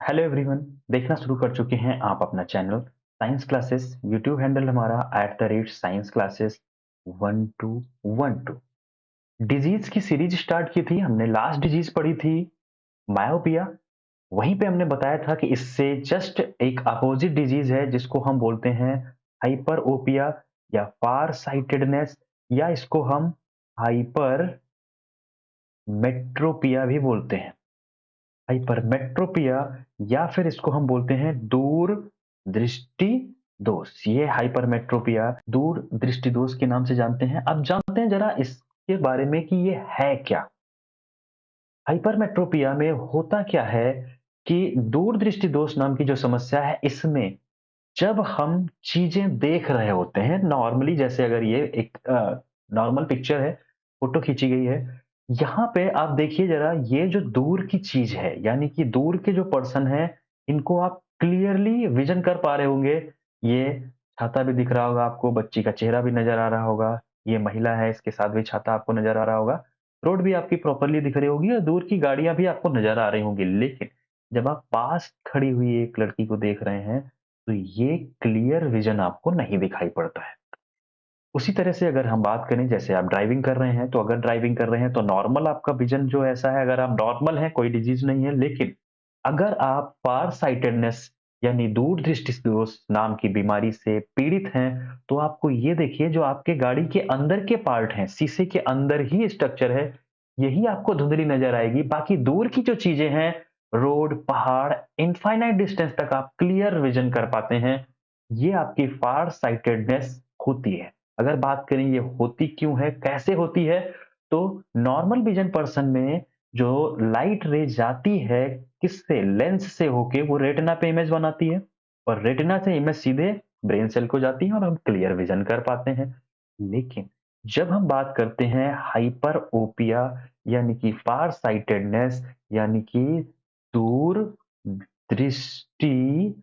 Hello everyone. देखना शुरू कर चुके हैं आप अपना channel science classes. YouTube handle हमारा @साइंस क्लासेस 1212। डिजीज की सीरीज स्टार्ट की थी हमने। लास्ट डिजीज पढ़ी थी मायोपिया। वहीं पे हमने बताया था कि इससे जस्ट एक अपोजिट डिजीज है जिसको हम बोलते हैं हाइपरओपिया या फार साइटेडनेस, या इसको हम हाइपर मेट्रोपिया भी बोलते हैं। हाइपरमेट्रोपिया या फिर इसको हम बोलते हैं दूर दृष्टि दोष। ये हाइपरमेट्रोपिया दूर दृष्टि दोष के नाम से जानते हैं। अब जानते हैं जरा इसके बारे में कि ये है क्या। हाइपरमेट्रोपिया में होता क्या है कि दूर दृष्टि दोष नाम की जो समस्या है, इसमें जब हम चीजें देख रहे होते हैं नॉर्मली, जैसे अगर ये एक नॉर्मल पिक्चर है, फोटो खींची गई है, यहाँ पे आप देखिए जरा, ये जो दूर की चीज है यानी कि दूर के जो पर्सन है, इनको आप क्लियरली विजन कर पा रहे होंगे। ये छाता भी दिख रहा होगा आपको, बच्ची का चेहरा भी नजर आ रहा होगा, ये महिला है इसके साथ भी छाता आपको नजर आ रहा होगा, रोड भी आपकी प्रॉपरली दिख रही होगी और दूर की गाड़ियां भी आपको नजर आ रही होंगी। लेकिन जब आप पास खड़ी हुई एक लड़की को देख रहे हैं तो ये क्लियर विजन आपको नहीं दिखाई पड़ता है। उसी तरह से अगर हम बात करें, जैसे आप ड्राइविंग कर रहे हैं, तो अगर ड्राइविंग कर रहे हैं तो नॉर्मल आपका विजन जो ऐसा है, अगर आप नॉर्मल हैं, कोई डिजीज नहीं है। लेकिन अगर आप फार साइटेडनेस यानी दूर दृष्टि दोष नाम की बीमारी से पीड़ित हैं, तो आपको ये देखिए, जो आपके गाड़ी के अंदर के पार्ट हैं, शीशे के अंदर ही स्ट्रक्चर है, यही आपको धुंधली नजर आएगी। बाकी दूर की जो चीजें हैं, रोड, पहाड़, इनफाइनाइट डिस्टेंस तक आप क्लियर विजन कर पाते हैं। ये आपकी फार साइटेडनेस होती है। अगर बात करें ये होती क्यों है, कैसे होती है, तो नॉर्मल विजन पर्सन में जो लाइट रे जाती है, किससे, लेंस से होके वो रेटिना पे इमेज बनाती है, और रेटिना से इमेज सीधे ब्रेन सेल को जाती है और हम क्लियर विजन कर पाते हैं। लेकिन जब हम बात करते हैं हाइपर ओपिया यानी कि फार साइटेडनेस यानी कि दूर दृष्टि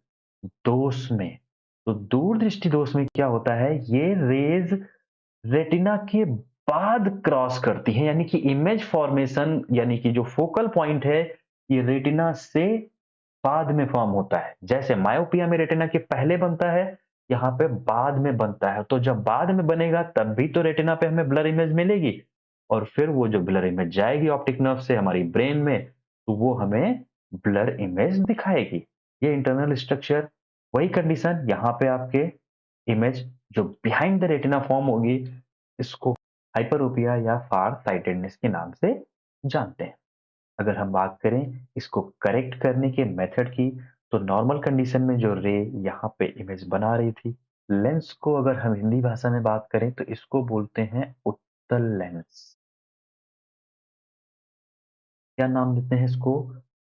दोष में, तो दूर दृष्टि दोष में क्या होता है, ये रेज रेटिना के बाद क्रॉस करती है, यानी कि इमेज फॉर्मेशन यानी कि जो फोकल पॉइंट है, ये रेटिना से बाद में फॉर्म होता है। जैसे मायोपिया में रेटिना के पहले बनता है, यहाँ पे बाद में बनता है। तो जब बाद में बनेगा तब भी तो रेटिना पे हमें ब्लर इमेज मिलेगी, और फिर वो जो ब्लर इमेज जाएगी ऑप्टिक नर्व से हमारी ब्रेन में, तो वो हमें ब्लर इमेज दिखाएगी। ये इंटरनल स्ट्रक्चर, वही कंडीशन यहाँ पे आपके इमेज जो बिहाइंड द रेटिना फॉर्म होगी, इसको हाइपरोपिया या फार साइटेडनेस के नाम से जानते हैं। अगर हम बात करें इसको करेक्ट करने के मेथड की, तो नॉर्मल कंडीशन में जो रे यहाँ पे इमेज बना रही थी, लेंस को अगर हम हिंदी भाषा में बात करें तो इसको बोलते हैं उत्तल लेंस। क्या नाम देते हैं इसको,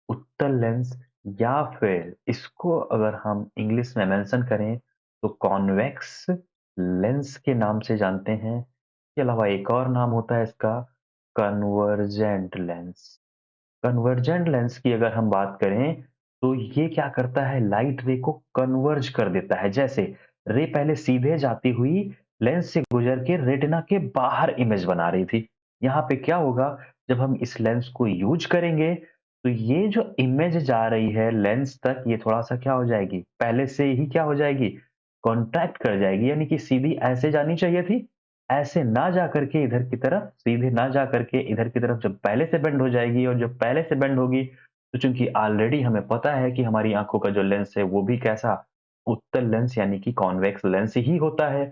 उत्तल लेंस। या फिर इसको अगर हम इंग्लिश में मेंशन करें तो कॉन्वेक्स लेंस के नाम से जानते हैं। इसके अलावा एक और नाम होता है इसका, कन्वर्जेंट लेंस। कन्वर्जेंट लेंस की अगर हम बात करें तो ये क्या करता है, लाइट रे को कन्वर्ज कर देता है। जैसे रे पहले सीधे जाती हुई लेंस से गुजर के रेटिना के बाहर इमेज बना रही थी, यहाँ पे क्या होगा, जब हम इस लेंस को यूज करेंगे तो ये जो इमेज जा रही है लेंस तक, ये थोड़ा सा क्या हो जाएगी, पहले से ही क्या हो जाएगी, कॉन्ट्रैक्ट कर जाएगी। यानी कि सीधी ऐसे जानी चाहिए थी, ऐसे ना जा करके इधर की तरफ, सीधे ना जा करके इधर की तरफ जब पहले से बेंड हो जाएगी, और जब पहले से बेंड होगी तो चूंकि ऑलरेडी हमें पता है कि हमारी आंखों का जो लेंस है वो भी कैसा, उत्तल लेंस यानी कि कॉन्वेक्स लेंस ही होता है।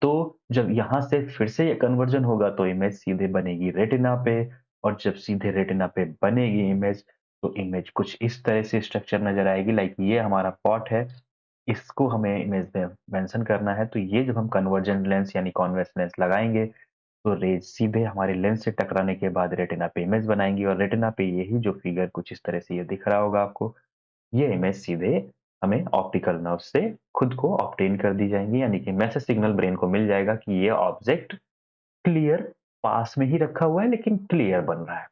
तो जब यहाँ से फिर से ये कन्वर्जन होगा तो इमेज सीधे बनेगी रेटिना पे, और जब सीधे रेटिना पे बनेगी इमेज, तो इमेज कुछ इस तरह से स्ट्रक्चर नजर आएगी। लाइक ये हमारा पॉट है, इसको हमें इमेज में मेंशन करना है, तो ये जब हम कन्वर्जेंट लेंस यानी कॉन्वेक्स लेंस लगाएंगे तो रेज सीधे हमारे लेंस से टकराने के बाद रेटिना पे इमेज बनाएंगी, और रेटिना पे यही जो फिगर कुछ इस तरह से ये दिख रहा होगा आपको, ये इमेज सीधे हमें ऑप्टिकल नर्व से खुद को ऑब्टेन कर दी जाएंगी। यानी कि मैसेज सिग्नल ब्रेन को मिल जाएगा कि ये ऑब्जेक्ट क्लियर पास में ही रखा हुआ है लेकिन क्लियर बन रहा है।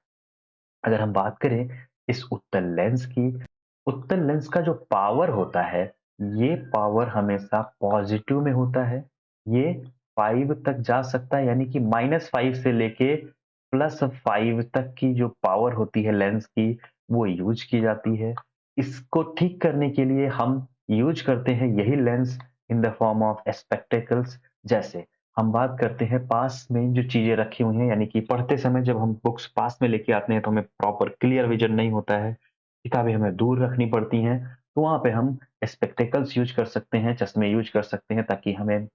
अगर हम बात करें इस उत्तल लेंस की, उत्तल लेंस का जो पावर होता है, ये पावर हमेशा पॉजिटिव में होता है। ये 5 तक जा सकता है, यानी कि -5 से लेके +5 तक की जो पावर होती है लेंस की, वो यूज की जाती है। इसको ठीक करने के लिए हम यूज़ करते हैं यही lens in the form of spectacles. जैसे हम बात करते हैं पास में जो चीज़ें रखी हुई हैं, यानी कि पढ़ते समय जब हम बुक्स पास में लेके आते हैं तो हमें प्रॉपर क्लियर विज़न नहीं होता है, किताबें हमें दूर रखनी पड़ती हैं, तो वहाँ पे हम स्पेक्टेकल्स यूज़ कर सकते हैं, चश्मे यूज़ कर सकते हैं, ताकि हमें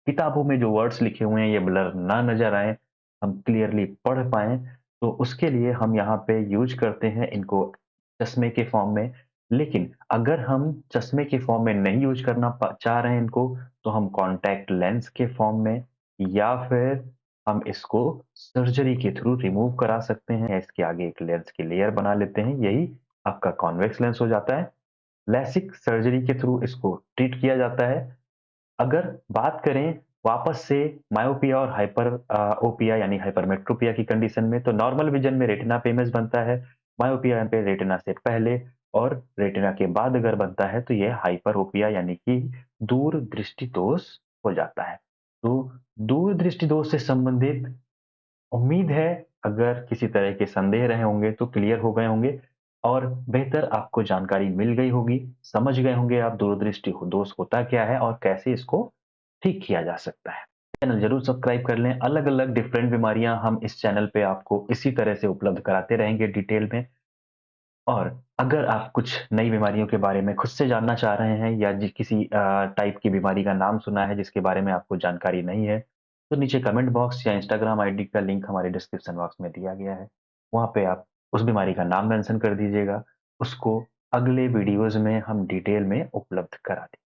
किताबों में जो वर्ड्स लिखे हुए हैं ये ब्लर ना नज़र आएँ, हम क्लियरली पढ़ पाएँ। तो उसके लिए हम यहाँ पे यूज़ करते हैं इनको चश्मे के फ़ॉर्म में। लेकिन अगर हम चश्मे के फ़ॉर्म में नहीं यूज़ करना चाह रहे हैं इनको, तो हम कॉन्टैक्ट लेंस के फ़ॉर्म में या फिर हम इसको सर्जरी के थ्रू रिमूव करा सकते हैं, या इसके आगे एक लेंस की लेयर बना लेते हैं, यही आपका कॉन्वेक्स लेंस हो जाता है। लेसिक सर्जरी के थ्रू इसको ट्रीट किया जाता है। अगर बात करें वापस से मायोपिया और ओपिया यानी हाइपरमेट्रोपिया की कंडीशन में, तो नॉर्मल विजन में रेटिना पे इमेज बनता है। मायोपिया पे रेटिना से पहले और रेटिना के बाद अगर बनता है तो ये हाइपरोपिया यानी कि दूर दृष्टि दोष हो जाता है। तो दूर दृष्टि दोष से संबंधित उम्मीद है अगर किसी तरह के संदेह रहे होंगे तो क्लियर हो गए होंगे, और बेहतर आपको जानकारी मिल गई होगी, समझ गए होंगे आप दूरदृष्टि दोष होता क्या है और कैसे इसको ठीक किया जा सकता है। चैनल जरूर सब्सक्राइब कर लें, अलग-अलग डिफरेंट बीमारियां हम इस चैनल पे आपको इसी तरह से उपलब्ध कराते रहेंगे डिटेल में। और अगर आप कुछ नई बीमारियों के बारे में खुद से जानना चाह रहे हैं, या किसी टाइप की बीमारी का नाम सुना है जिसके बारे में आपको जानकारी नहीं है, तो नीचे कमेंट बॉक्स या इंस्टाग्राम आईडी का लिंक हमारे डिस्क्रिप्शन बॉक्स में दिया गया है। वहाँ पे आप उस बीमारी का नाम मेंशन कर दीजिएगा, उसको अगले वीडियोज़ में हम डिटेल में उपलब्ध करा देंगे।